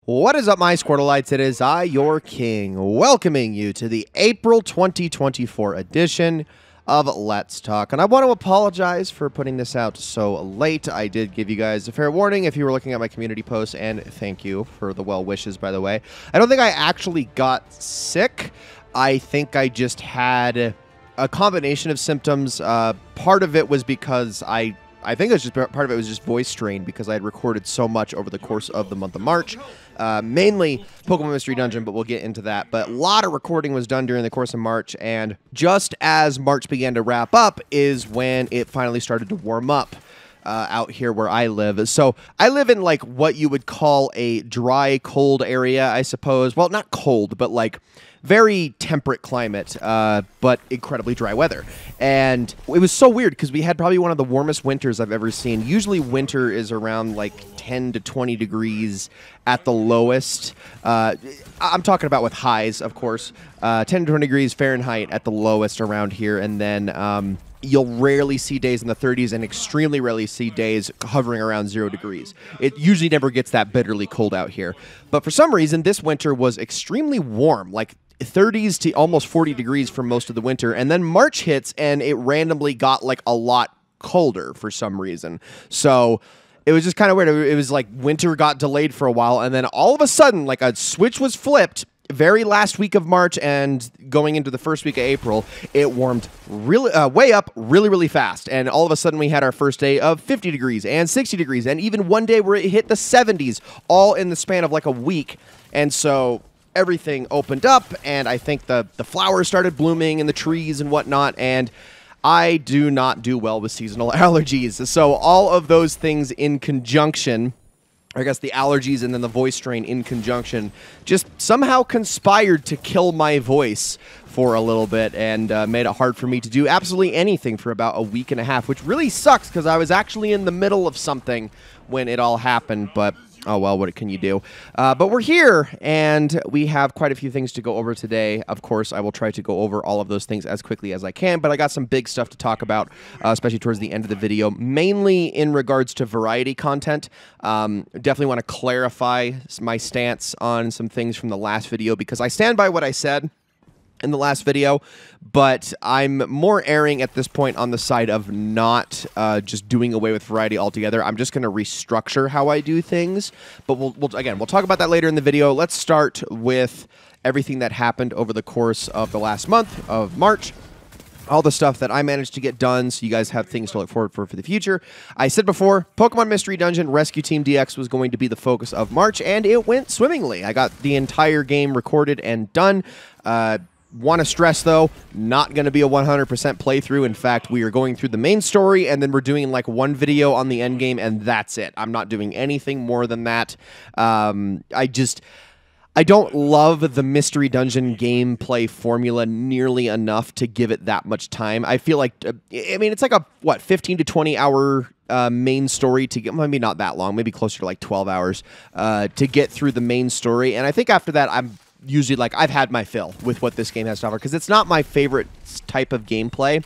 What is up, my Squirtleites? It is I, your king, welcoming you to the April 2024 edition of Let's Talk. And I want to apologize for putting this out so late. I did give you guys a fair warning if you were looking at my community posts, and thank you for the well wishes, by the way. I don't think I actually got sick. I think I just had a combination of symptoms. Part of it was because I think it was just part of it was just voice strain because I had recorded so much over the course of the month of March. Mainly Pokemon Mystery Dungeon, but we'll get into that. But a lot of recording was done during the course of March, and just as March began to wrap up is when it finally started to warm up out here where I live. So I live in like what you would call a dry, cold area, I suppose. Well, not cold, but like very temperate climate, but incredibly dry weather. And it was so weird because we had probably one of the warmest winters I've ever seen. Usually winter is around like 10 to 20 degrees at the lowest. I'm talking about with highs, of course. 10 to 20 degrees Fahrenheit at the lowest around here. And then you'll rarely see days in the 30s and extremely rarely see days hovering around 0 degrees. It usually never gets that bitterly cold out here. But for some reason, this winter was extremely warm, like 30s to almost 40 degrees for most of the winter. And then March hits and it randomly got like a lot colder for some reason. So it was just kind of weird. It was like winter got delayed for a while. And then all of a sudden, like a switch was flipped very last week of March and going into the first week of April, it warmed really way up really fast. And all of a sudden we had our first day of 50 degrees and 60 degrees and even one day where it hit the 70s all in the span of like a week. And so everything opened up, and I think the flowers started blooming and the trees and whatnot, and I do not do well with seasonal allergies. So all of those things in conjunction, I guess the allergies and then the voice strain in conjunction, just somehow conspired to kill my voice for a little bit and made it hard for me to do absolutely anything for about a week and a half, which really sucks because I was actually in the middle of something when it all happened, but oh, well, what can you do? But we're here, and we have quite a few things to go over today. Of course, I will try to go over all of those things as quickly as I can, but I got some big stuff to talk about, especially towards the end of the video, mainly in regards to variety content. Definitely want to clarify my stance on some things from the last video, because I stand by what I said in the last video, but I'm more erring at this point on the side of not just doing away with variety altogether. I'm just going to restructure how I do things, but we'll talk about that later in the video. Let's start with everything that happened over the course of the last month of March. All the stuff that I managed to get done, so you guys have things to look forward for the future. I said before, Pokemon Mystery Dungeon Rescue Team DX was going to be the focus of March, and it went swimmingly. I got the entire game recorded and done. Want to stress, though, not going to be a 100% playthrough. In fact, we are going through the main story, and then we're doing like one video on the end game, and that's it. I'm not doing anything more than that. I don't love the Mystery Dungeon gameplay formula nearly enough to give it that much time. I feel like, I mean, it's like a, what, 15 to 20 hour main story to get, maybe not that long, maybe closer to like 12 hours to get through the main story. And I think after that, I'm usually like, I've had my fill with what this game has to offer, because it's not my favorite type of gameplay,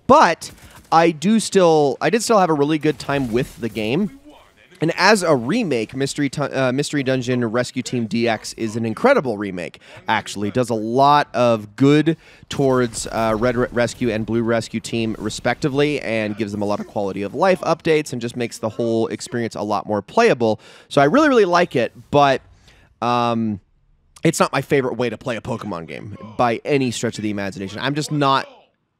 but I did still have a really good time with the game. And as a remake, Mystery Dungeon Rescue Team DX is an incredible remake, actually. Does a lot of good towards Red Rescue and Blue Rescue Team, respectively, and gives them a lot of quality of life updates and just makes the whole experience a lot more playable. So I really like it, but it's not my favorite way to play a Pokemon game by any stretch of the imagination. I'm just not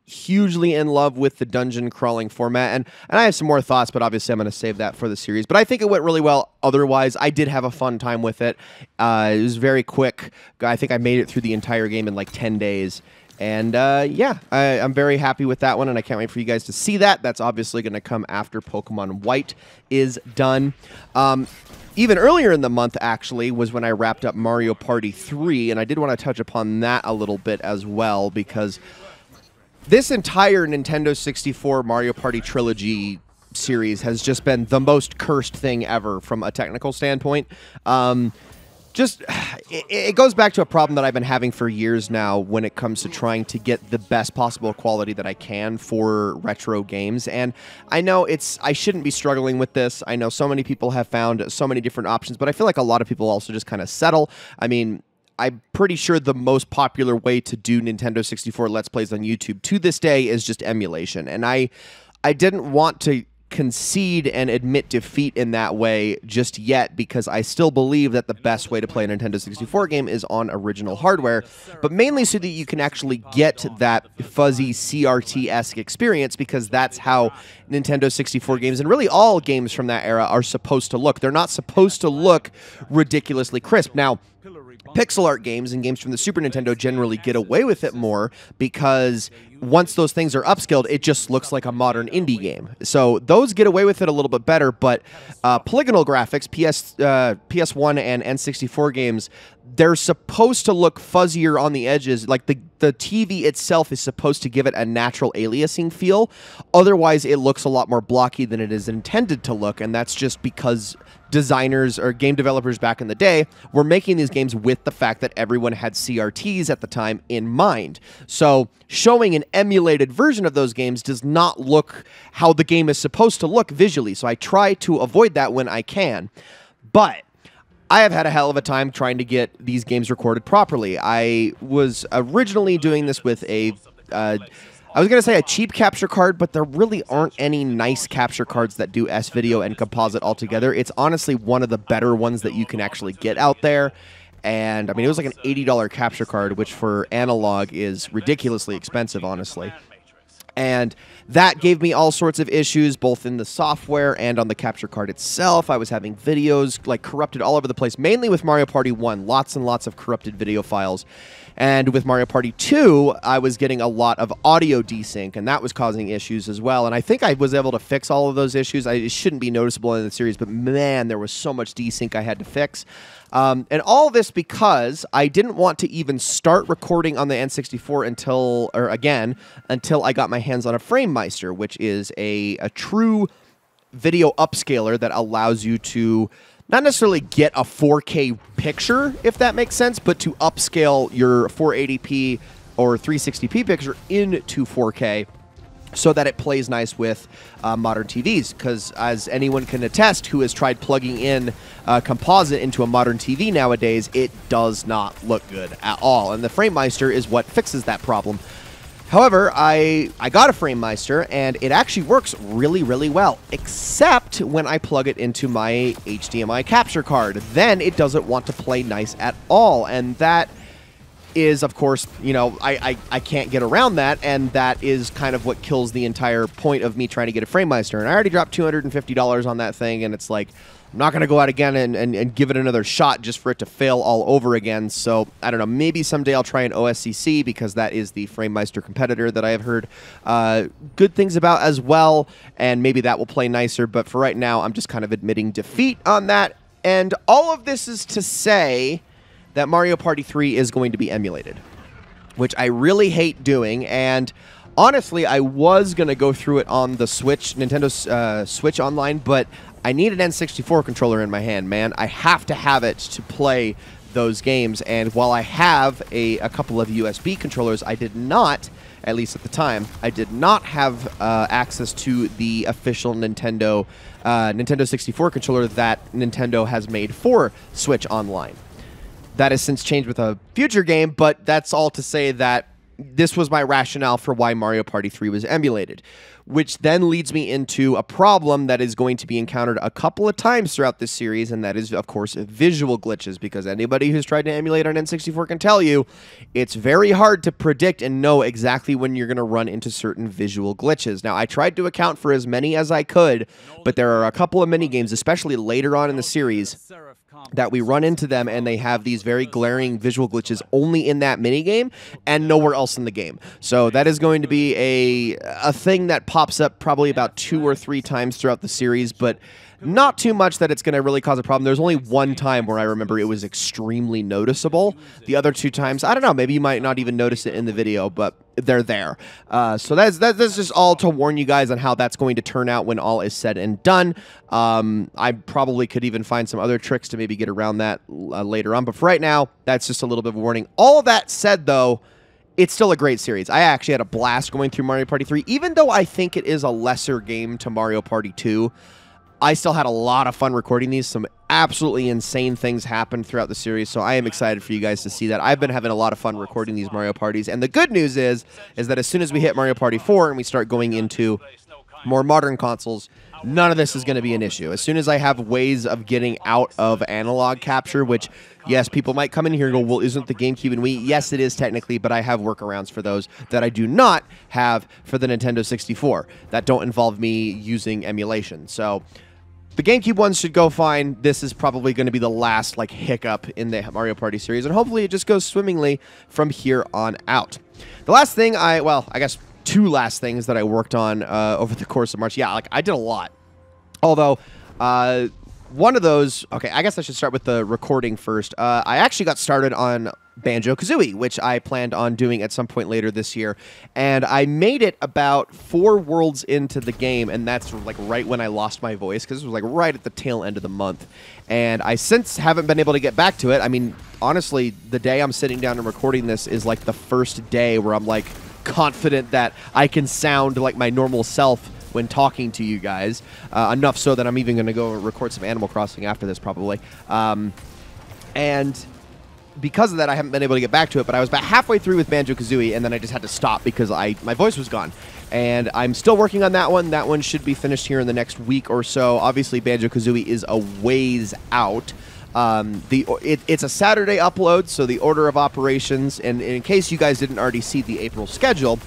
hugely in love with the dungeon crawling format, and I have some more thoughts, but obviously I'm going to save that for the series. But I think it went really well otherwise. I did have a fun time with it. It was very quick. I think I made it through the entire game in like 10 days. And yeah, I'm very happy with that one, and I can't wait for you guys to see that. That's obviously going to come after Pokemon White is done. Even earlier in the month, actually, was when I wrapped up Mario Party 3, and I did want to touch upon that a little bit as well, because this entire Nintendo 64 Mario Party trilogy series has just been the most cursed thing ever from a technical standpoint. just it goes back to a problem that I've been having for years now when it comes to trying to get the best possible quality that I can for retro games. And I know I shouldn't be struggling with this. I know so many people have found so many different options, but I feel like a lot of people also just kind of settle. I mean, I'm pretty sure the most popular way to do Nintendo 64 Let's Plays on YouTube to this day is just emulation. And I didn't want to concede and admit defeat in that way just yet, because I still believe that the best way to play a Nintendo 64 game is on original hardware, but mainly so that you can actually get that fuzzy CRT-esque experience, because that's how Nintendo 64 games, and really all games from that era, are supposed to look. They're not supposed to look ridiculously crisp. Now, pixel art games and games from the Super Nintendo generally get away with it more because once those things are upscaled, it just looks like a modern indie game. So those get away with it a little bit better, but polygonal graphics, PS1 and N64 games, they're supposed to look fuzzier on the edges. Like the TV itself is supposed to give it a natural aliasing feel. Otherwise, it looks a lot more blocky than it is intended to look, and that's just because designers or game developers back in the day were making these games with the fact that everyone had CRTs at the time in mind. So showing an emulated version of those games does not look how the game is supposed to look visually. So I try to avoid that when I can. But I have had a hell of a time trying to get these games recorded properly. I was originally doing this with I was going to say a cheap capture card, but there really aren't any nice capture cards that do S-Video and composite altogether. It's honestly one of the better ones that you can actually get out there. And, I mean, it was like an $80 capture card, which for analog is ridiculously expensive, honestly. And that gave me all sorts of issues, both in the software and on the capture card itself. I was having videos, like, corrupted all over the place, mainly with Mario Party 1. Lots and lots of corrupted video files. And with Mario Party 2, I was getting a lot of audio desync, and that was causing issues as well. And I think I was able to fix all of those issues. It shouldn't be noticeable in the series, but man, there was so much desync I had to fix. And all this because I didn't want to even start recording on the N64 until I got my hands on a FrameMeister, which is a true video upscaler that allows you to not necessarily get a 4K picture, if that makes sense, but to upscale your 480p or 360p picture into 4K so that it plays nice with modern TVs. Because as anyone can attest who has tried plugging in composite into a modern TV nowadays, it does not look good at all. And the FrameMeister is what fixes that problem. However, I got a FrameMeister, and it actually works really, really well, except when I plug it into my HDMI capture card. Then it doesn't want to play nice at all, and that is, of course, you know, I can't get around that, and that is kind of what kills the entire point of me trying to get a FrameMeister. And I already dropped $250 on that thing, and it's like, I'm not going to go out again and give it another shot just for it to fail all over again. So, I don't know, maybe someday I'll try an OSCC, because that is the FrameMeister competitor that I have heard good things about as well, and maybe that will play nicer. But for right now, I'm just kind of admitting defeat on that. And all of this is to say that Mario Party 3 is going to be emulated, which I really hate doing. And honestly, I was going to go through it on the Switch, Nintendo Switch Online, but I need an N64 controller in my hand, man. I have to have it to play those games. And while I have a couple of USB controllers, I did not, at least at the time, I did not have access to the official Nintendo 64 controller that Nintendo has made for Switch Online. That has since changed with a future game, but that's all to say that this was my rationale for why Mario Party 3 was emulated, which then leads me into a problem that is going to be encountered a couple of times throughout this series, and that is, of course, visual glitches, because anybody who's tried to emulate on N64 can tell you it's very hard to predict and know exactly when you're going to run into certain visual glitches. Now, I tried to account for as many as I could, but there are a couple of minigames, especially later on in the series, that we run into them, and they have these very glaring visual glitches only in that minigame and nowhere else in the game. So that is going to be a thing that pops up probably about 2 or 3 times throughout the series, but Not too much that it's going to really cause a problem. There's only one time where I remember it was extremely noticeable. The other two times, I don't know, maybe you might not even notice it in the video, but they're there. So that's just all to warn you guys on how that's going to turn out when all is said and done. I probably could even find some other tricks to maybe get around that later on, but for right now, that's just a little bit of a warning. All of that said, though, it's still a great series. I actually had a blast going through Mario Party 3, even though I think it is a lesser game to Mario Party 2. I still had a lot of fun recording these. Some absolutely insane things happened throughout the series, so I am excited for you guys to see that. I've been having a lot of fun recording these Mario Parties, and the good news is that as soon as we hit Mario Party 4 and we start going into more modern consoles, none of this is going to be an issue. As soon as I have ways of getting out of analog capture, which, yes, people might come in here and go, well, isn't the GameCube and Wii? Yes, it is technically, but I have workarounds for those that I do not have for the Nintendo 64 that don't involve me using emulation. So the GameCube ones should go fine. This is probably going to be the last hiccup in the Mario Party series, and hopefully it just goes swimmingly from here on out. The last thing I guess two last things that I worked on over the course of March. Yeah, I did a lot. Although, one of those... Okay, I guess I should start with the recording first. I actually got started on Banjo-Kazooie, which I planned on doing at some point later this year. And I made it about 4 worlds into the game, and that's right when I lost my voice, because it was right at the tail end of the month. And I since haven't been able to get back to it. I mean, honestly, the day I'm sitting down and recording this is the first day where I'm confident that I can sound like my normal self when talking to you guys, enough so that I'm even going to go record some Animal Crossing after this, probably. And because of that, I haven't been able to get back to it, but I was about halfway through with Banjo-Kazooie, and then I just had to stop because my voice was gone. And I'm still working on that one. That one should be finished here in the next week or so. Obviously, Banjo-Kazooie is a ways out. It's a Saturday upload, so the order of operations, and in case you guys didn't already see the April schedule,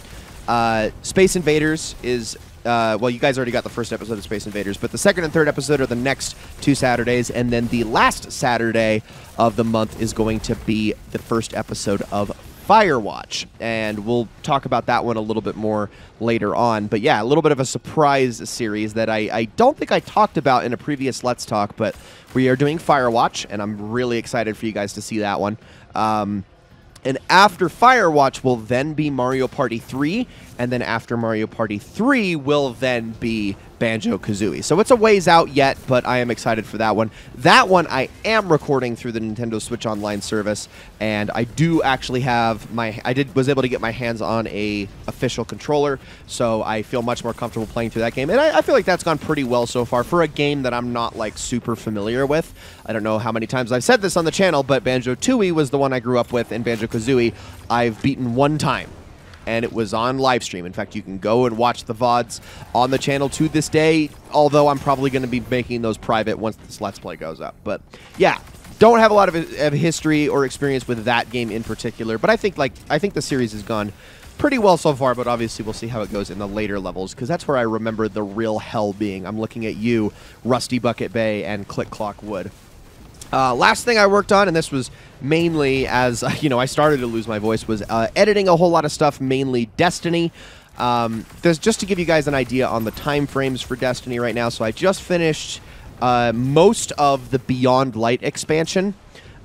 Space Invaders is... well, you guys already got the first episode of Space Invaders, but the second and third episode are the next 2 Saturdays, and then the last Saturday of the month is going to be the first episode of Firewatch, and we'll talk about that one a little bit more later on. But yeah, a little bit of a surprise series that I don't think I talked about in a previous Let's Talk, but we are doing Firewatch, and I'm really excited for you guys to see that one. And after Firewatch will then be Mario Party 3, and then after Mario Party 3 will then be Banjo-Kazooie. So it's a ways out yet, but I am excited for that one. That one I am recording through the Nintendo Switch Online service, and I do actually have was able to get my hands on a official controller, so I feel much more comfortable playing through that game. And I feel like that's gone pretty well so far for a game that I'm not super familiar with. I don't know how many times I've said this on the channel, but Banjo-Tooie was the one I grew up with, and Banjo-Kazooie I've beaten one time. And it was on live stream. In fact, you can go and watch the VODs on the channel to this day, although I'm probably going to be making those private once this Let's Play goes up. But yeah, don't have a lot of history or experience with that game in particular, but I think the series has gone pretty well so far, but obviously we'll see how it goes in the later levels, because that's where I remember the real hell being. I'm looking at you, Rusty Bucket Bay, and Click Clock Wood. Last thing I worked on, and this was mainly as, I started to lose my voice, was editing a whole lot of stuff, mainly Destiny. There's just to give you guys an idea on the time frames for Destiny right now. So I just finished most of the Beyond Light expansion.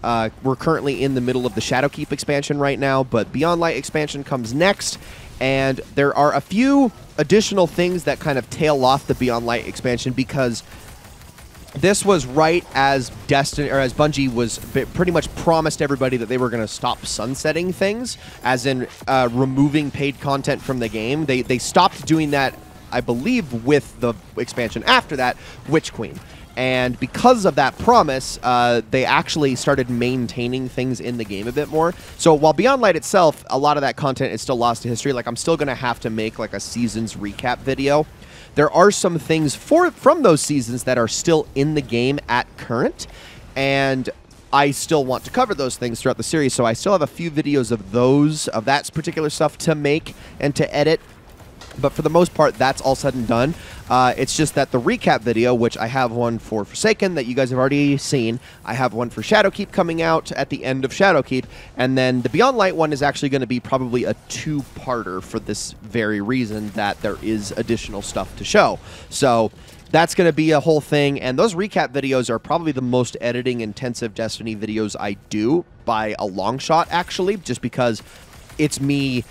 We're currently in the middle of the Shadowkeep expansion right now, but Beyond Light expansion comes next, and there are a few additional things that kind of tail off the Beyond Light expansion, because this was right as Bungie was pretty much promised everybody that they were going to stop sunsetting things, as in removing paid content from the game. They stopped doing that, I believe, with the expansion after that, Witch Queen. And because of that promise, they actually started maintaining things in the game a bit more. So while Beyond Light itself, a lot of that content is still lost to history, I'm still going to have to make a season's recap video. There are some things from those seasons that are still in the game at current, and I still want to cover those things throughout the series, so I still have a few videos of that particular stuff to make and to edit. But for the most part, that's all said and done. It's just that the recap video, which I have one for Forsaken that you guys have already seen, I have one for Shadowkeep coming out at the end of Shadowkeep, and then the Beyond Light one is actually going to be probably a 2-parter for this very reason that there is additional stuff to show. So that's going to be a whole thing, and those recap videos are probably the most editing-intensive Destiny videos I do by a long shot, actually, just because it's me.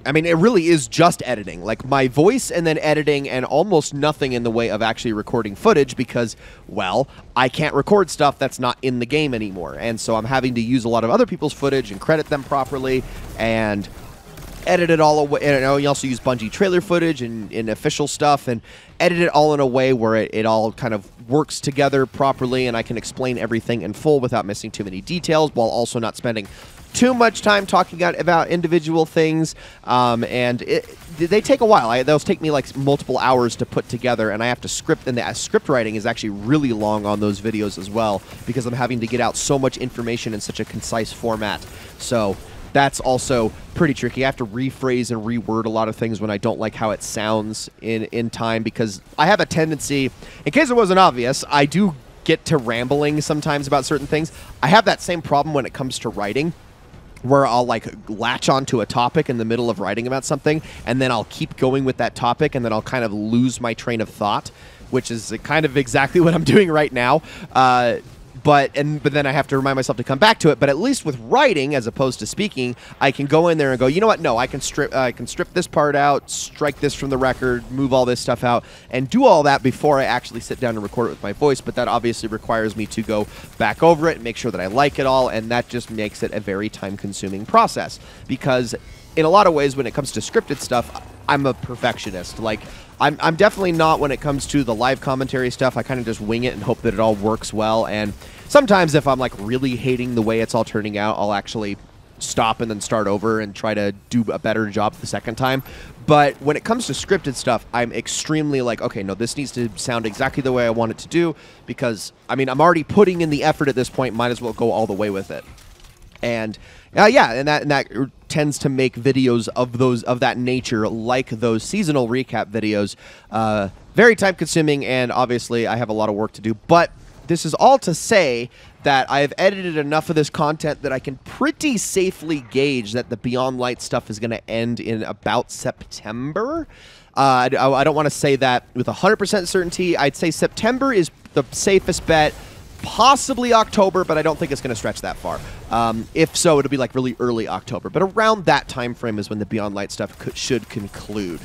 I mean, it really is just editing, like my voice and then editing and almost nothing in the way of actually recording footage because, well, I can't record stuff that's not in the game anymore, and so I'm having to use a lot of other people's footage and credit them properly and edit it all away. And you also use Bungie trailer footage and official stuff and edit it all in a way where it all kind of works together properly and I can explain everything in full without missing too many details while also not spending too much time talking about individual things. And they take a while. Those take me like multiple hours to put together, and I have to script, and the script writing is actually really long on those videos as well because I'm having to get out so much information in such a concise format. So that's also pretty tricky. I have to rephrase and reword a lot of things when I don't like how it sounds in time because I have a tendency, in case it wasn't obvious, I do get to rambling sometimes about certain things. I have that same problem when it comes to writing, where I'll like latch onto a topic in the middle of writing about something, and then I'll keep going with that topic, and then I'll kind of lose my train of thought, which is kind of exactly what I'm doing right now. But then I have to remind myself to come back to it. But at least with writing, as opposed to speaking, I can go in there and go, you know what? No, I can strip this part out, strike this from the record, move all this stuff out, and do all that before I actually sit down and record it with my voice. But that obviously requires me to go back over it and make sure that I like it all, and that just makes it a very time-consuming process. Because in a lot of ways, when it comes to scripted stuff, I'm a perfectionist. Like, I'm definitely not when it comes to the live commentary stuff. I kind of just wing it and hope that it all works well. And sometimes if I'm like really hating the way it's all turning out, I'll actually stop and then start over and try to do a better job the second time. But when it comes to scripted stuff, I'm extremely like, okay, no, this needs to sound exactly the way I want it to do because, I mean, I'm already putting in the effort at this point, might as well go all the way with it. And yeah, and that tends to make videos of that nature, like those seasonal recap videos, very time consuming, and obviously I have a lot of work to do. But this is all to say that I have edited enough of this content that I can pretty safely gauge that the Beyond Light stuff is going to end in about September. I don't want to say that with 100% certainty. I'd say September is the safest bet. Possibly October, but I don't think it's going to stretch that far. If so, it'll be like really early October. But around that time frame is when the Beyond Light stuff should conclude.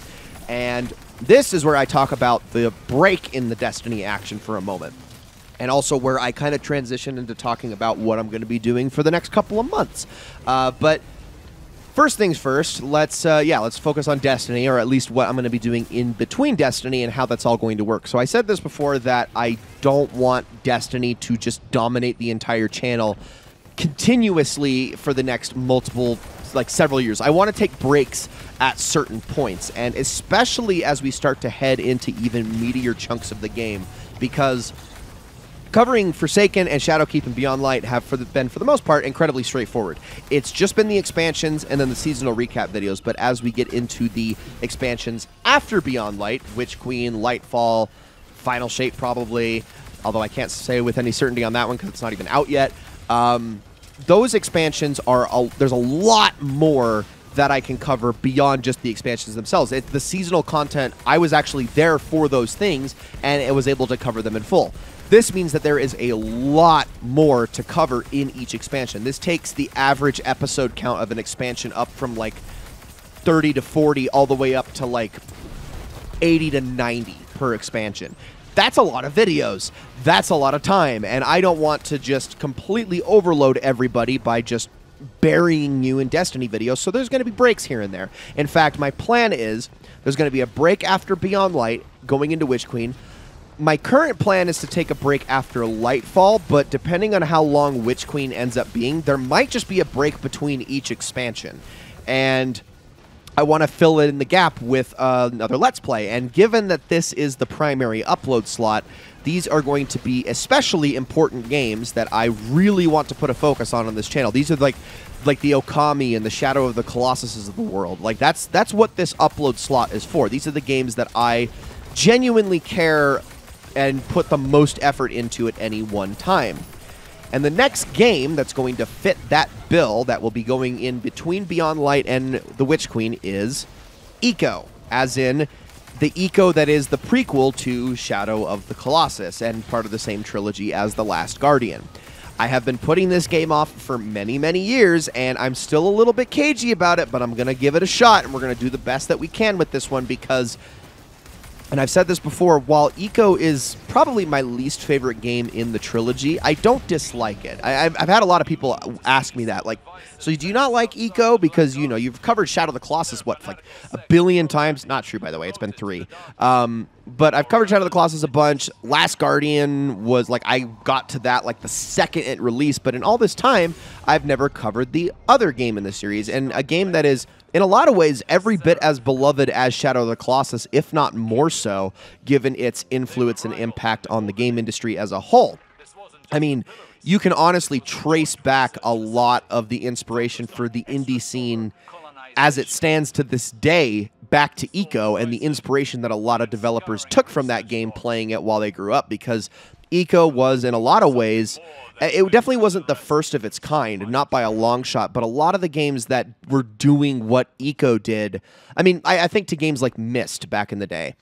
And this is where I talk about the break in the Destiny action for a moment. And also where I kind of transition into talking about what I'm going to be doing for the next couple of months. But first things first, let's focus on Destiny, or at least what I'm going to be doing in between Destiny and how that's all going to work. So I said this before that I don't want Destiny to just dominate the entire channel continuously for the next several years. I want to take breaks at certain points, and especially as we start to head into even meatier chunks of the game, because covering Forsaken and Shadowkeep and Beyond Light have been, for the most part, incredibly straightforward. It's just been the expansions and then the seasonal recap videos, but as we get into the expansions after Beyond Light, Witch Queen, Lightfall, Final Shape probably, although I can't say with any certainty on that one because it's not even out yet, those expansions there's a lot more that I can cover beyond just the expansions themselves. The seasonal content, I was actually there for those things, and I was able to cover them in full. This means that there is a lot more to cover in each expansion. This takes the average episode count of an expansion up from like 30 to 40 all the way up to like 80 to 90 per expansion. That's a lot of videos. That's a lot of time, and I don't want to just completely overload everybody by just burying you in Destiny videos, so there's going to be breaks here and there. In fact, my plan is there's going to be a break after Beyond Light going into Witch Queen. My current plan is to take a break after Lightfall, but depending on how long Witch Queen ends up being, there might just be a break between each expansion. And I want to fill in the gap with another Let's Play. And given that this is the primary upload slot, these are going to be especially important games that I really want to put a focus on this channel. These are like the Okami and the Shadow of the Colossuses of the world. Like that's what this upload slot is for. These are the games that I genuinely care and put the most effort into at any one time. And the next game that's going to fit that bill, that will be going in between Beyond Light and the Witch Queen, is Eco, as in the Ico that is the prequel to Shadow of the Colossus and part of the same trilogy as The Last Guardian. I have been putting this game off for many, many years, and I'm still a little bit cagey about it, but I'm going to give it a shot, and we're going to do the best that we can with this one because, and I've said this before, while Ico is probably my least favorite game in the trilogy, I don't dislike it. I've had a lot of people ask me that, like, so do you not like Ico? Because, you know, you've covered Shadow of the Colossus, what, like 1 billion times? Not true, by the way. It's been 3. But I've covered Shadow of the Colossus a bunch. Last Guardian was, like, I got to that, like, the second it released. But in all this time, I've never covered the other game in the series. And a game that is, in a lot of ways, every bit as beloved as Shadow of the Colossus, if not more so, given its influence and impact on the game industry as a whole. I mean, you can honestly trace back a lot of the inspiration for the indie scene as it stands to this day back to Ico and the inspiration that a lot of developers took from that game playing it while they grew up, because Ico was, in a lot of ways, it definitely wasn't the first of its kind, not by a long shot, but a lot of the games that were doing what Ico did, I mean, I think to games like Myst back in the day,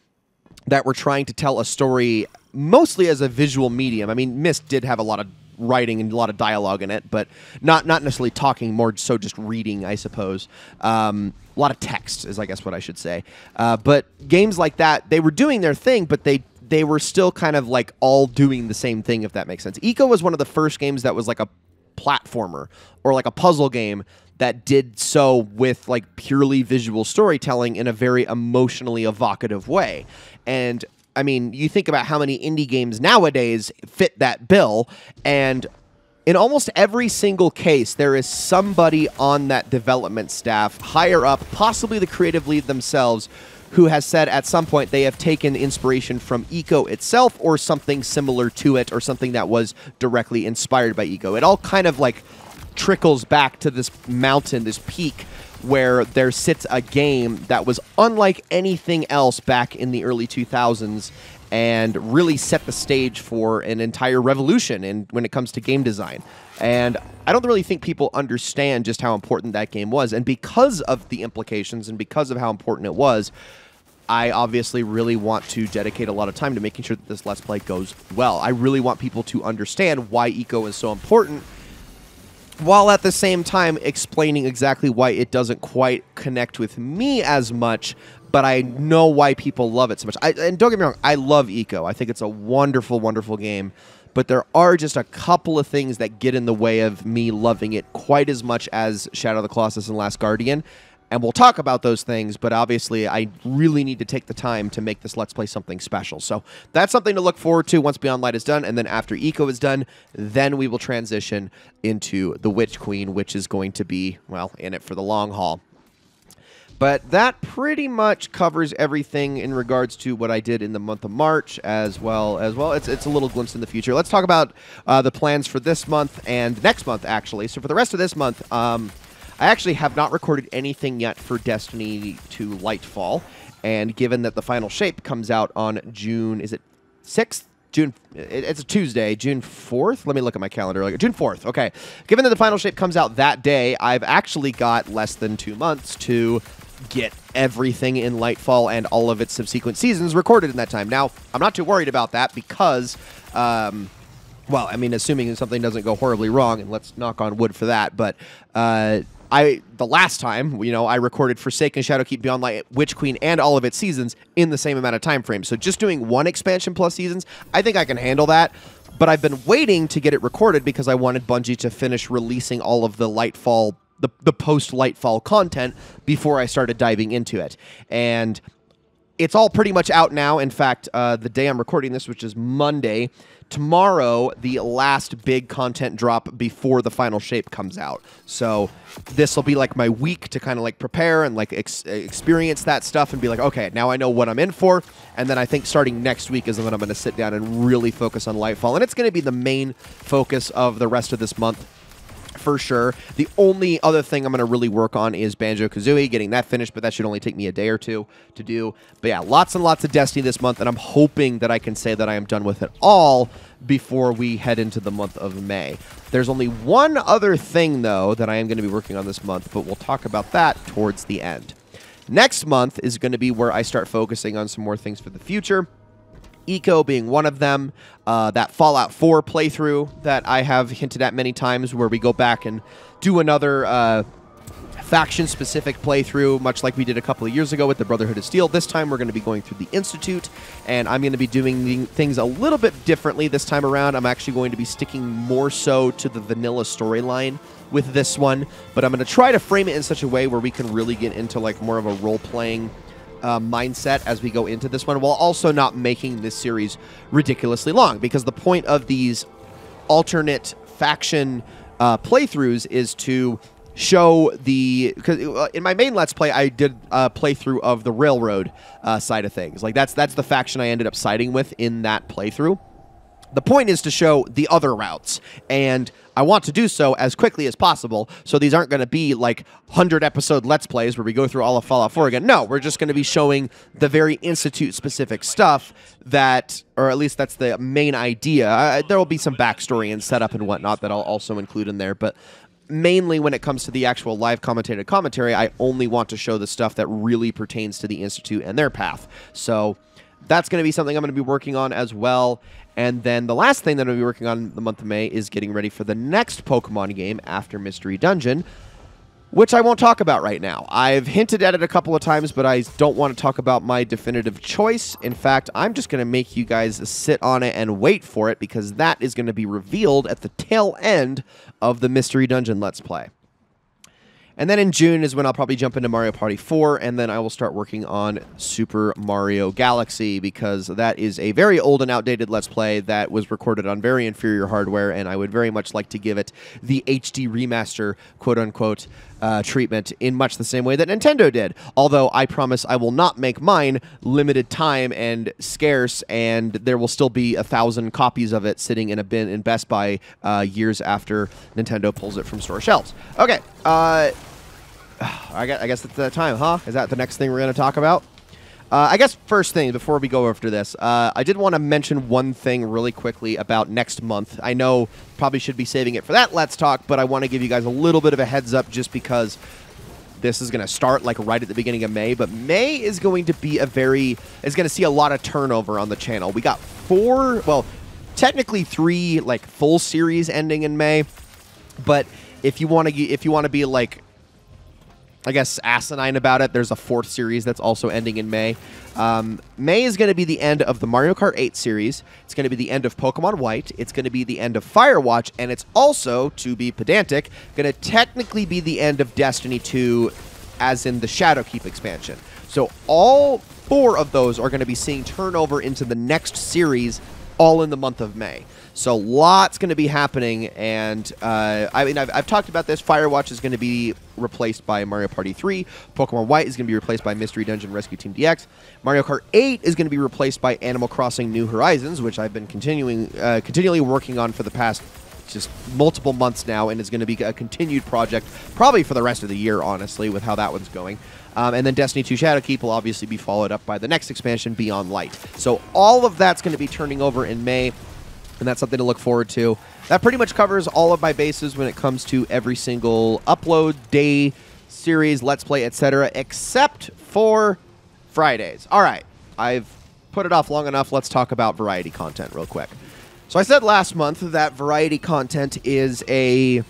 that were trying to tell a story mostly as a visual medium. I mean, Myst did have a lot of writing and a lot of dialogue in it, but not necessarily talking, more so just reading, I suppose. A lot of text is, I guess, what I should say. But games like that, they were doing their thing, but they were still kind of like all doing the same thing, if that makes sense. Ico was one of the first games that was like a platformer or like a puzzle game that did so with like purely visual storytelling in a very emotionally evocative way. And I mean, you think about how many indie games nowadays fit that bill, and in almost every single case, there is somebody on that development staff, higher up, possibly the creative lead themselves, who has said at some point they have taken inspiration from Ico itself or something similar to it or something that was directly inspired by Ico. It all kind of like trickles back to this mountain, this peak, where there sits a game that was unlike anything else back in the early 2000s and really set the stage for an entire revolution when it comes to game design. And I don't really think people understand just how important that game was. And because of the implications and because of how important it was, I obviously really want to dedicate a lot of time to making sure that this Let's Play goes well. I really want people to understand why Ico is so important, while at the same time explaining exactly why it doesn't quite connect with me as much, but I know why people love it so much. And don't get me wrong, I love Ico. I think it's a wonderful, wonderful game, but there are just a couple of things that get in the way of me loving it quite as much as Shadow of the Colossus and Last Guardian. And we'll talk about those things, but obviously I really need to take the time to make this Let's Play something special. So that's something to look forward to once Beyond Light is done, and then after Ico is done, then we will transition into the Witch Queen, which is going to be, well, in it for the long haul. But that pretty much covers everything in regards to what I did in the month of March, as well. It's a little glimpse in the future. Let's talk about the plans for this month and next month, actually. So for the rest of this month, I actually have not recorded anything yet for Destiny 2 Lightfall, and given that the final shape comes out on June, is it 6th? It's a Tuesday, June 4th? Let me look at my calendar. June 4th, okay. Given that the final shape comes out that day, I've actually got less than 2 months to get everything in Lightfall and all of its subsequent seasons recorded in that time. Now, I'm not too worried about that because, well, I mean, assuming something doesn't go horribly wrong, and let's knock on wood for that, but the last time, you know, I recorded Forsaken, Shadowkeep, Beyond Light, Witch Queen, and all of its seasons in the same amount of time frame. So just doing one expansion plus seasons, I think I can handle that. But I've been waiting to get it recorded because I wanted Bungie to finish releasing all of the Lightfall, the post-Lightfall content before I started diving into it. And it's all pretty much out now. In fact, the day I'm recording this, which is Monday, tomorrow, the last big content drop before the final shape comes out. So this will be like my week to kind of like prepare and like experience that stuff and be like, okay, now I know what I'm in for. And then I think starting next week is when I'm going to sit down and really focus on Lightfall. And it's going to be the main focus of the rest of this month, for sure. The only other thing I'm going to really work on is Banjo-Kazooie, getting that finished, but that should only take me a day or two to do. But yeah, lots and lots of Destiny this month, and I'm hoping that I can say that I am done with it all before we head into the month of May. There's only one other thing, though, that I am going to be working on this month, but we'll talk about that towards the end. Next month is going to be where I start focusing on some more things for the future. Eco being one of them, that Fallout 4 playthrough that I have hinted at many times, where we go back and do another faction-specific playthrough, much like we did a couple of years ago with the Brotherhood of Steel. This time we're going to be going through the Institute, and I'm going to be doing things a little bit differently this time around. I'm actually going to be sticking more so to the vanilla storyline with this one, but I'm going to try to frame it in such a way where we can really get into like more of a role-playing mindset as we go into this one, while also not making this series ridiculously long, because the point of these alternate faction playthroughs is to show the, because in my main Let's Play, I did a playthrough of the Railroad side of things. Like, that's the faction I ended up siding with in that playthrough. The point is to show the other routes, and I want to do so as quickly as possible, so these aren't going to be like 100-episode Let's Plays where we go through all of Fallout 4 again. No, we're just going to be showing the very Institute-specific stuff that, or at least that's the main idea. There will be some backstory and setup and whatnot that I'll also include in there, but mainly when it comes to the actual live commentated commentary, I only want to show the stuff that really pertains to the Institute and their path. So that's going to be something I'm going to be working on as well. And then the last thing that I'm going to be working on the month of May is getting ready for the next Pokemon game after Mystery Dungeon, which I won't talk about right now. I've hinted at it a couple of times, but I don't want to talk about my definitive choice. In fact, I'm just going to make you guys sit on it and wait for it, because that is going to be revealed at the tail end of the Mystery Dungeon Let's Play. And then in June is when I'll probably jump into Mario Party 4, and then I will start working on Super Mario Galaxy, because that is a very old and outdated Let's Play that was recorded on very inferior hardware, and I would very much like to give it the HD remaster, quote-unquote, treatment in much the same way that Nintendo did. Although I promise I will not make mine limited time and scarce, and there will still be 1,000 copies of it sitting in a bin in Best Buy years after Nintendo pulls it from store shelves. Okay, I guess it's that time, huh? Is that the next thing we're going to talk about? I guess first thing, before we go after this, I did want to mention one thing really quickly about next month. I know probably should be saving it for that Let's Talk, but I want to give you guys a little bit of a heads up just because this is going to start like right at the beginning of May. But May is going to be is going to see a lot of turnover on the channel. We got 4, well, technically 3 like full series ending in May. But if you want to be like, I guess, asinine about it, there's a 4th series that's also ending in May. May is going to be the end of the Mario Kart 8 series. It's going to be the end of Pokemon White. It's going to be the end of Firewatch. And it's also, to be pedantic, going to technically be the end of Destiny 2, as in the Shadowkeep expansion. So all 4 of those are going to be seeing turnover into the next series all in the month of May. So lots going to be happening, and I mean, I've talked about this. Firewatch is going to be replaced by Mario Party 3. Pokemon White is going to be replaced by Mystery Dungeon Rescue Team DX. Mario Kart 8 is going to be replaced by Animal Crossing New Horizons, which I've been continually working on for the past just multiple months now, and is going to be a continued project probably for the rest of the year, honestly, with how that one's going. And then Destiny 2 Shadowkeep will obviously be followed up by the next expansion, Beyond Light. So all of that's going to be turning over in May, and that's something to look forward to. That pretty much covers all of my bases when it comes to every single upload, day, series, Let's Play, etc., except for Fridays. All right, I've put it off long enough. Let's talk about variety content real quick. So I said last month that variety content is a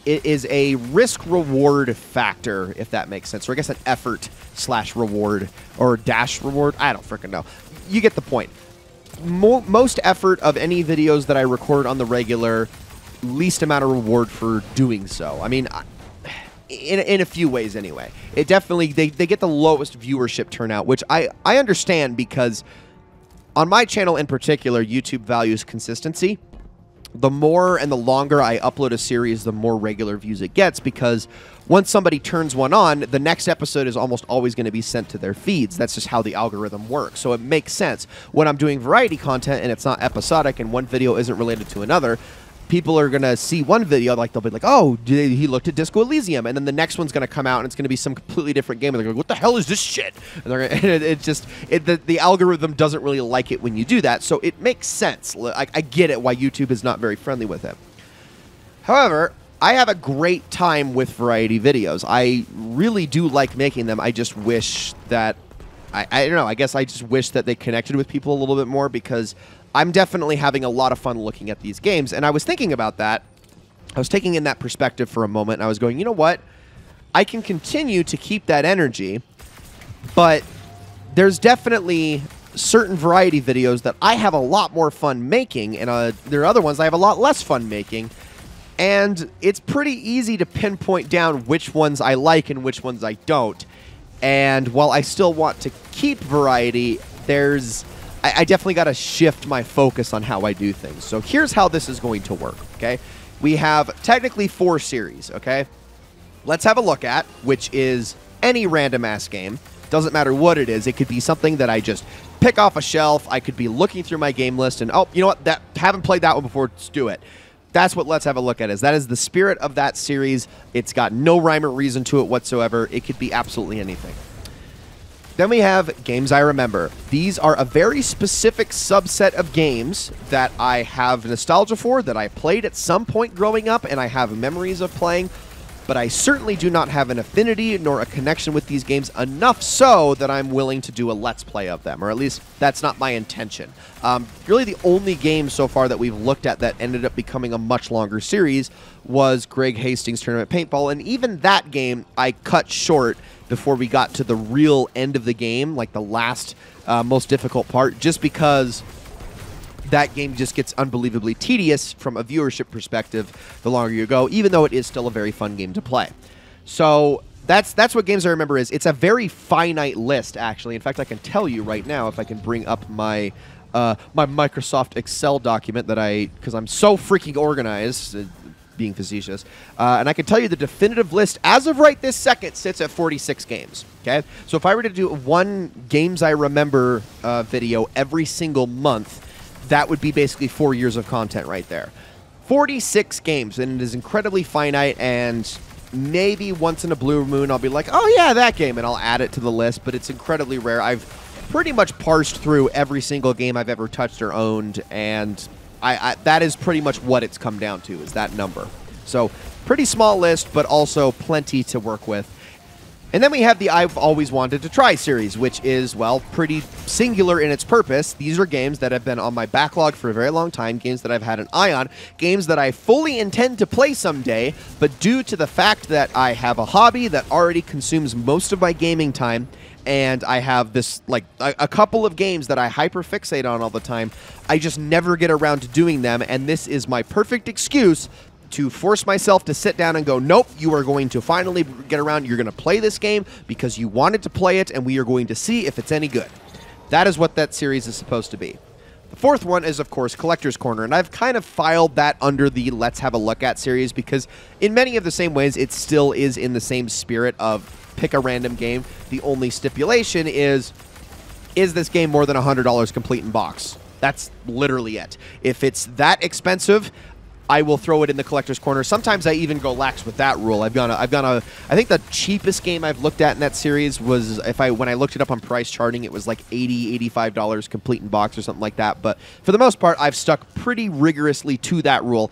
risk-reward factor, if that makes sense. Or I guess an effort/reward or dash reward. I don't freaking know. You get the point. Most effort of any videos that I record on the regular, least amount of reward for doing so. I mean, in a few ways anyway. It definitely, they get the lowest viewership turnout, which I understand, because on my channel in particular, YouTube values consistency. The more and the longer I upload a series, the more regular views it gets, because once somebody turns one on, the next episode is almost always going to be sent to their feeds. That's just how the algorithm works. So it makes sense. When I'm doing variety content and it's not episodic and one video isn't related to another, people are going to see one video, like they'll be like, oh, he looked at Disco Elysium, and then the next one's going to come out and it's going to be some completely different game, and they're going, what the hell is this shit? And they're gonna, the algorithm doesn't really like it when you do that, so it makes sense. I get it why YouTube is not very friendly with it. However, I have a great time with variety videos. I really do like making them. I just wish that, I don't know, I guess I just wish that they connected with people a little bit more, because I'm definitely having a lot of fun looking at these games. And I was thinking about that. I was taking in that perspective for a moment, and I was going, you know what? I can continue to keep that energy, but there's definitely certain variety videos that I have a lot more fun making, and there are other ones I have a lot less fun making. And it's pretty easy to pinpoint down which ones I like and which ones I don't. And while I still want to keep variety, I definitely got to shift my focus on how I do things. So here's how this is going to work, okay? We have technically 4 series, okay? Let's have a look at, which is any random-ass game. Doesn't matter what it is. It could be something that I just pick off a shelf. I could be looking through my game list and, oh, you know what? Haven't played that one before. Let's do it. That's what Let's Have a Look at is. That is the spirit of that series. It's got no rhyme or reason to it whatsoever. It could be absolutely anything. Then we have Games I Remember. These are a very specific subset of games that I have nostalgia for, that I played at some point growing up, and I have memories of playing, but I certainly do not have an affinity nor a connection with these games enough so that I'm willing to do a Let's Play of them, or at least that's not my intention. Really the only game so far that we've looked at that ended up becoming a much longer series was Greg Hastings Tournament Paintball, and even that game I cut short before we got to the real end of the game, like the last most difficult part, just because that game just gets unbelievably tedious from a viewership perspective the longer you go, even though it is still a very fun game to play. So that's what Games I Remember is. It's a very finite list, actually. In fact, I can tell you right now, if I can bring up my my Microsoft Excel document because I'm so freaking organized, being facetious, and I can tell you the definitive list as of right this second sits at 46 games. Okay, so if I were to do one Games I Remember video every single month, that would be basically 4 years of content right there. 46 games, and it is incredibly finite, and maybe once in a blue moon I'll be like, oh yeah, that game, and I'll add it to the list, but it's incredibly rare. I've pretty much parsed through every single game I've ever touched or owned, and that is pretty much what it's come down to, is that number. So, pretty small list, but also plenty to work with. And then we have the I've Always Wanted to Try series, which is, well, pretty singular in its purpose. These are games that have been on my backlog for a very long time, games that I've had an eye on, games that I fully intend to play someday, but due to the fact that I have a hobby that already consumes most of my gaming time, and I have this, like, a couple of games that I hyperfixate on all the time, I just never get around to doing them, and this is my perfect excuse to force myself to sit down and go, nope, you are going to finally get around, you're going to play this game because you wanted to play it, and we are going to see if it's any good. That is what that series is supposed to be. The fourth one is, of course, Collector's Corner, and I've kind of filed that under the Let's Have a Look At series because in many of the same ways, it still is in the same spirit of pick a random game. The only stipulation is this game more than $100 complete in box? That's literally it. If it's that expensive, I will throw it in the Collector's Corner. Sometimes I even go lax with that rule. I think the cheapest game I've looked at in that series was, when I looked it up on price charting, it was like $80, $85 complete in box or something like that. But for the most part, I've stuck pretty rigorously to that rule.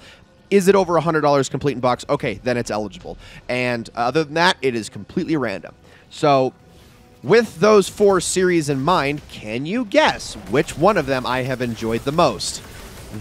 Is it over $100 complete in box? Okay, then it's eligible. And other than that, it is completely random. So with those 4 series in mind, can you guess which one of them I have enjoyed the most?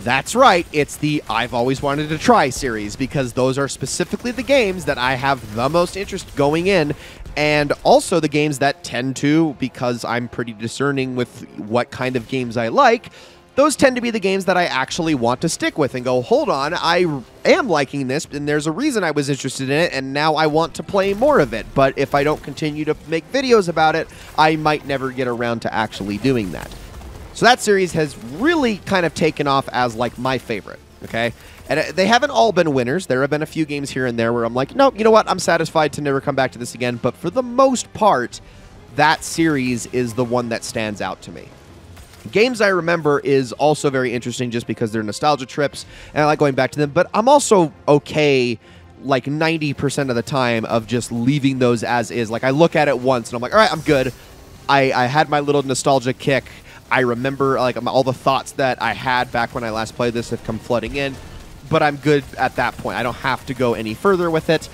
That's right, it's the I've Always Wanted to Try series, because those are specifically the games that I have the most interest going in, and also the games that tend to, because I'm pretty discerning with what kind of games I like, those tend to be the games that I actually want to stick with and go, hold on, I am liking this, and there's a reason I was interested in it, and now I want to play more of it. But if I don't continue to make videos about it, I might never get around to actually doing that. So that series has really kind of taken off as, like, my favorite, okay? And they haven't all been winners. There have been a few games here and there where I'm like, no, you know what? I'm satisfied to never come back to this again. But for the most part, that series is the one that stands out to me. Games I Remember is also very interesting just because they're nostalgia trips, and I like going back to them. But I'm also okay, like, 90% of the time of just leaving those as is. Like, I look at it once, and I'm like, all right, I'm good. I had my little nostalgia kick. I remember, like, all the thoughts that I had back when I last played this have come flooding in. but I'm good at that point. I don't have to go any further with it,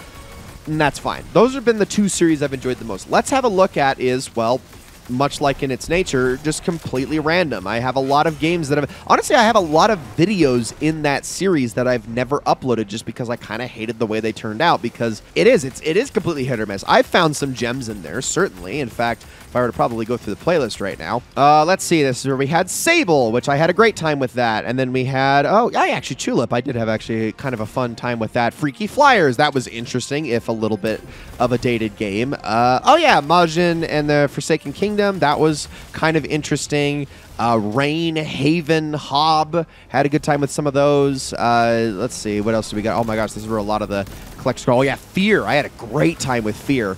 and that's fine. Those have been the two series I've enjoyed the most. Let's have a look at is, well, much like in its nature, just completely random. I have a lot of games that have... Honestly, I have a lot of videos in that series that I've never uploaded just because I kind of hated the way they turned out, because it is completely hit or miss. I've found some gems in there, certainly. In fact, if I were to probably go through the playlist right now. Let's see, this is where we had Sable, which I had a great time with that. And then we had, actually Tulip. I did have actually kind of a fun time with that. Freaky Flyers, that was interesting, if a little bit of a dated game. Majin and the Forsaken Kingdom, that was kind of interesting. Rain, Haven, Hob, had a good time with some of those. Let's see, what else do we got? Oh my gosh, this is where a lot of the collector's call. Oh yeah, Fear. I had a great time with Fear.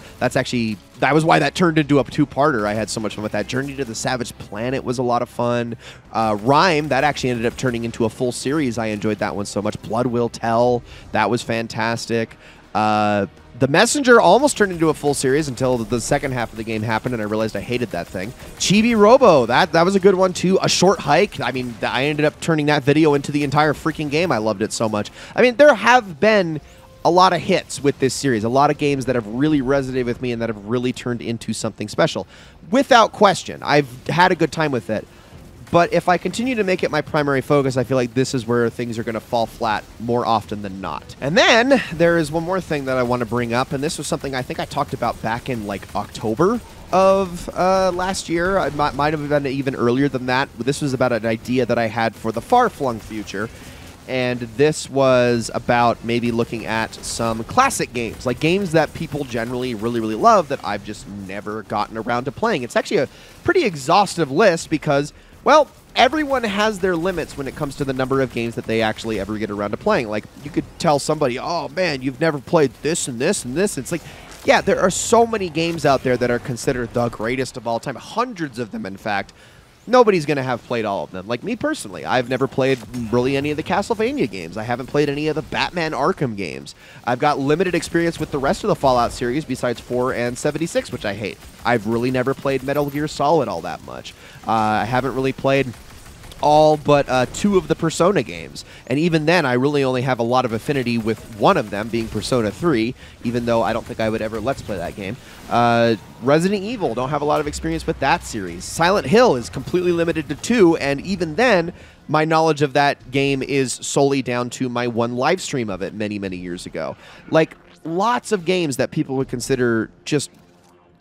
That was why that turned into a two-parter. I had so much fun with that. Journey to the Savage Planet was a lot of fun. Rhyme, that actually ended up turning into a full series. I enjoyed that one so much. Blood Will Tell, that was fantastic. The Messenger almost turned into a full series until the second half of the game happened, and I realized I hated that thing. Chibi Robo, that was a good one too. A Short Hike, I mean, I ended up turning that video into the entire freaking game. I loved it so much. I mean, there have been a lot of hits with this series, a lot of games that have really resonated with me and that have really turned into something special. Without question, I've had a good time with it. But if I continue to make it my primary focus, I feel like this is where things are going to fall flat more often than not. And then there is one more thing that I want to bring up, and this was something I think I talked about back in like October of last year. It might have been even earlier than that. This was about an idea that I had for the far-flung future. And this was about maybe looking at some classic games, like games that people generally really, really love that I've just never gotten around to playing. It's actually a pretty exhaustive list because, well, everyone has their limits when it comes to the number of games that they actually ever get around to playing. Like, you could tell somebody, oh, man, you've never played this and this and this. It's like, yeah, there are so many games out there that are considered the greatest of all time, hundreds of them, in fact. Nobody's going to have played all of them. Like me personally, I've never played really any of the Castlevania games. I haven't played any of the Batman Arkham games. I've got limited experience with the rest of the Fallout series besides 4 and 76, which I hate. I've really never played Metal Gear Solid all that much. I haven't really played all but 2 of the Persona games. And even then, I really only have a lot of affinity with one of them, being Persona 3, even though I don't think I would ever Let's Play that game. Resident Evil, don't have a lot of experience with that series. Silent Hill is completely limited to 2, and even then, my knowledge of that game is solely down to my one live stream of it many, many years ago. Like, lots of games that people would consider just,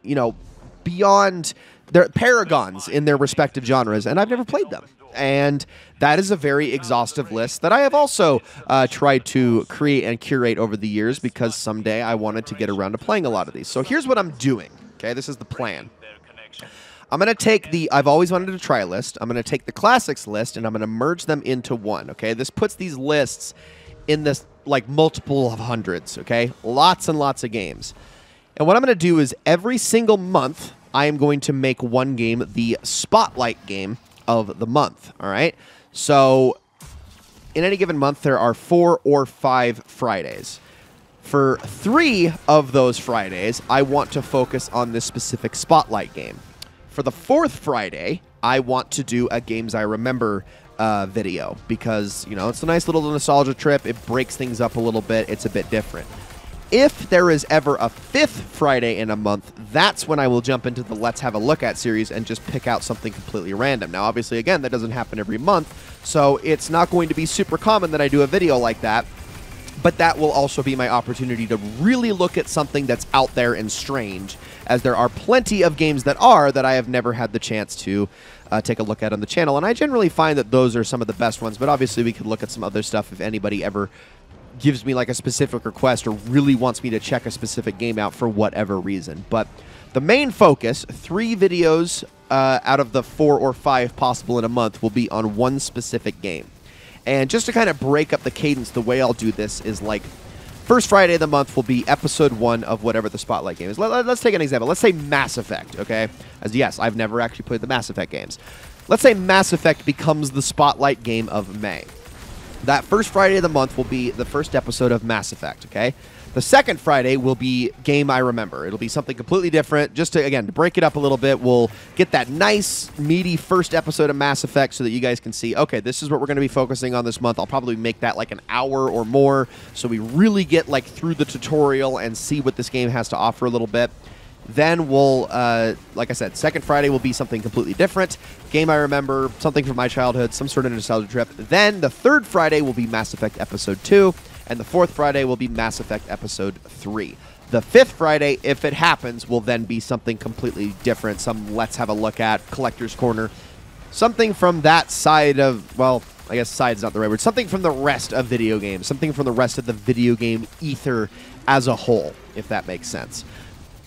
you know, beyond... They're paragons in their respective genres, and I've never played them. And that is a very exhaustive list that I have also tried to create and curate over the years because someday I wanted to get around to playing a lot of these. So here's what I'm doing. Okay, this is the plan. I'm going to take the I've always wanted to try list. I'm going to take the classics list, and I'm going to merge them into one. Okay, this puts these lists in this like multiple of hundreds. Okay, lots and lots of games. And what I'm going to do is every single month, I am going to make one game the spotlight game of the month, all right? So in any given month, there are 4 or 5 Fridays. For 3 of those Fridays, I want to focus on this specific spotlight game. For the 4th Friday, I want to do a Games I Remember video because, you know, it's a nice little nostalgia trip. It breaks things up a little bit. It's a bit different. If there is ever a 5th Friday in a month, that's when I will jump into the Let's Have a Look At series and just pick out something completely random. Now, obviously, again, that doesn't happen every month, so it's not going to be super common that I do a video like that, but that will also be my opportunity to really look at something that's out there and strange, as there are plenty of games that I have never had the chance to take a look at on the channel, and I generally find that those are some of the best ones, but obviously we could look at some other stuff if anybody ever gives me like a specific request or really wants me to check a specific game out for whatever reason. But the main focus, 3 videos out of the 4 or 5 possible in a month will be on one specific game. And just to kind of break up the cadence, the way I'll do this is like first Friday of the month will be episode 1 of whatever the spotlight game is. Let's take an example. Let's say Mass Effect, okay? As yes, I've never actually played the Mass Effect games. Let's say Mass Effect becomes the spotlight game of May. That first Friday of the month will be the first episode of Mass Effect, okay? The second Friday will be Game I Remember. It'll be something completely different. Just to, again, to break it up a little bit, we'll get that nice, meaty first episode of Mass Effect so that you guys can see, okay, this is what we're going to be focusing on this month. I'll probably make that like an hour or more so we really get like through the tutorial and see what this game has to offer a little bit. Then we'll, like I said, second Friday will be something completely different. Game I Remember, something from my childhood, some sort of nostalgia trip. Then the third Friday will be Mass Effect Episode 2. And the fourth Friday will be Mass Effect Episode 3. The fifth Friday, if it happens, will then be something completely different. Some let's have a look at, Collector's Corner. Something from that side of, well, I guess side's not the right word. Something from the rest of video games. Something from the rest of the video game ether as a whole, if that makes sense.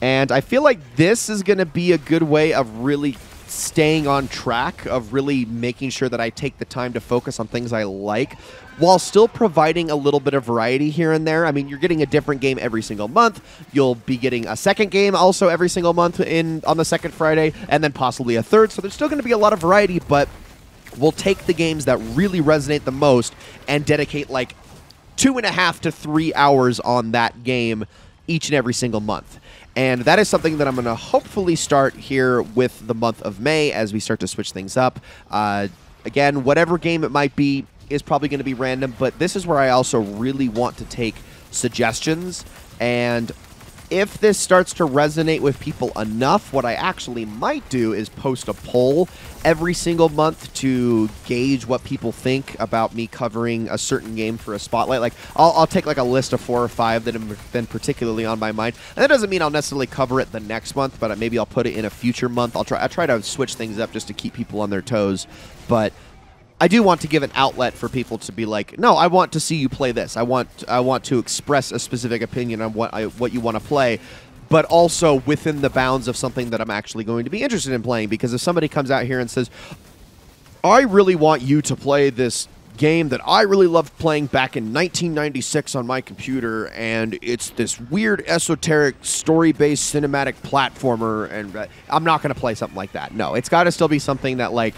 And I feel like this is going to be a good way of really staying on track, of really making sure that I take the time to focus on things I like, while still providing a little bit of variety here and there. I mean, you're getting a different game every single month. You'll be getting a second game also every single month on the second Friday, and then possibly a third. So there's still going to be a lot of variety, but we'll take the games that really resonate the most and dedicate like 2.5 to 3 hours on that game each and every single month. And that is something that I'm going to hopefully start here with the month of May as we start to switch things up. Again, whatever game it might be is probably going to be random, but this is where I also really want to take suggestions. And if this starts to resonate with people enough, what I actually might do is post a poll every single month to gauge what people think about me covering a certain game for a spotlight. Like, I'll take like a list of 4 or 5 that have been particularly on my mind. And that doesn't mean I'll necessarily cover it the next month, but maybe I'll put it in a future month. I try to switch things up just to keep people on their toes. But I do want to give an outlet for people to be like, no, I want to see you play this. I want to express a specific opinion on what you want to play, but also within the bounds of something that I'm actually going to be interested in playing. Because if somebody comes out here and says, I really want you to play this game that I really loved playing back in 1996 on my computer, and it's this weird, esoteric, story-based cinematic platformer, and I'm not going to play something like that. No, it's got to still be something that, like,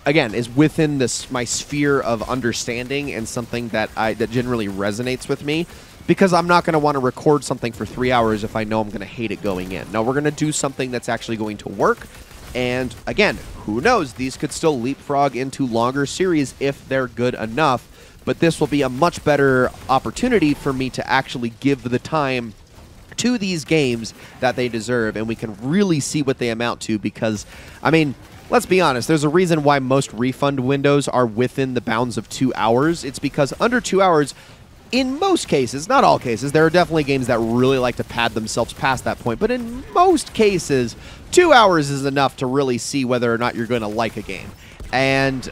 again, is within my sphere of understanding and something that generally resonates with me, because I'm not going to want to record something for 3 hours if I know I'm going to hate it going in. No, we're going to do something that's actually going to work. And again, who knows? These could still leapfrog into longer series if they're good enough. But this will be a much better opportunity for me to actually give the time to these games that they deserve, and we can really see what they amount to. Because, I mean, let's be honest, there's a reason why most refund windows are within the bounds of 2 hours. It's because under 2 hours, in most cases, not all cases, there are definitely games that really like to pad themselves past that point, but in most cases, 2 hours is enough to really see whether or not you're going to like a game. And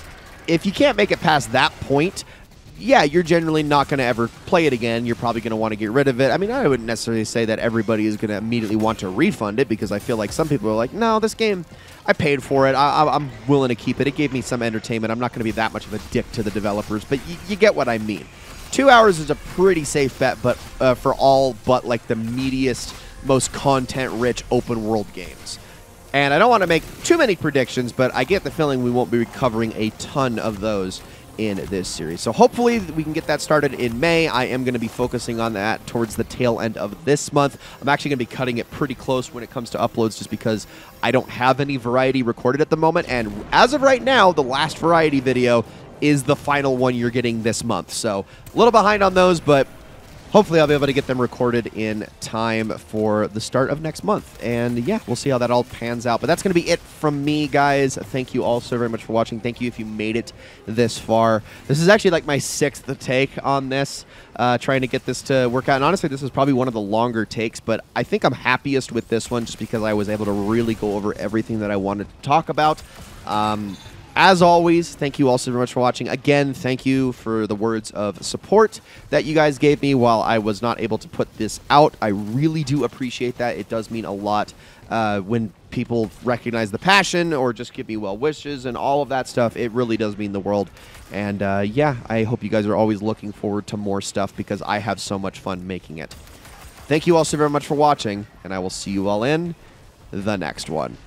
if you can't make it past that point, yeah, you're generally not going to ever play it again. You're probably going to want to get rid of it. I mean, I wouldn't necessarily say that everybody is going to immediately want to refund it, because I feel like some people are like, no, this game, I paid for it. I'm willing to keep it. It gave me some entertainment. I'm not going to be that much of a dick to the developers, but you get what I mean. 2 hours is a pretty safe bet, but for all but like the meatiest, most content-rich open-world games. And I don't want to make too many predictions, but I get the feeling we won't be covering a ton of those in this series. So hopefully we can get that started in May. I am going to be focusing on that towards the tail end of this month. I'm actually going to be cutting it pretty close when it comes to uploads, just because I don't have any variety recorded at the moment. And as of right now, the last variety video is the final one you're getting this month. So a little behind on those, but hopefully I'll be able to get them recorded in time for the start of next month. And yeah, we'll see how that all pans out. But that's going to be it from me, guys. Thank you all so very much for watching. Thank you if you made it this far. This is actually like my 6th take on this, trying to get this to work out. And honestly, this is probably one of the longer takes, but I think I'm happiest with this one just because I was able to really go over everything that I wanted to talk about. As always, thank you all so very much for watching. Again, thank you for the words of support that you guys gave me while I was not able to put this out. I really do appreciate that. It does mean a lot when people recognize the passion or just give me well wishes and all of that stuff. It really does mean the world. And yeah, I hope you guys are always looking forward to more stuff, because I have so much fun making it. Thank you all so very much for watching, and I will see you all in the next one.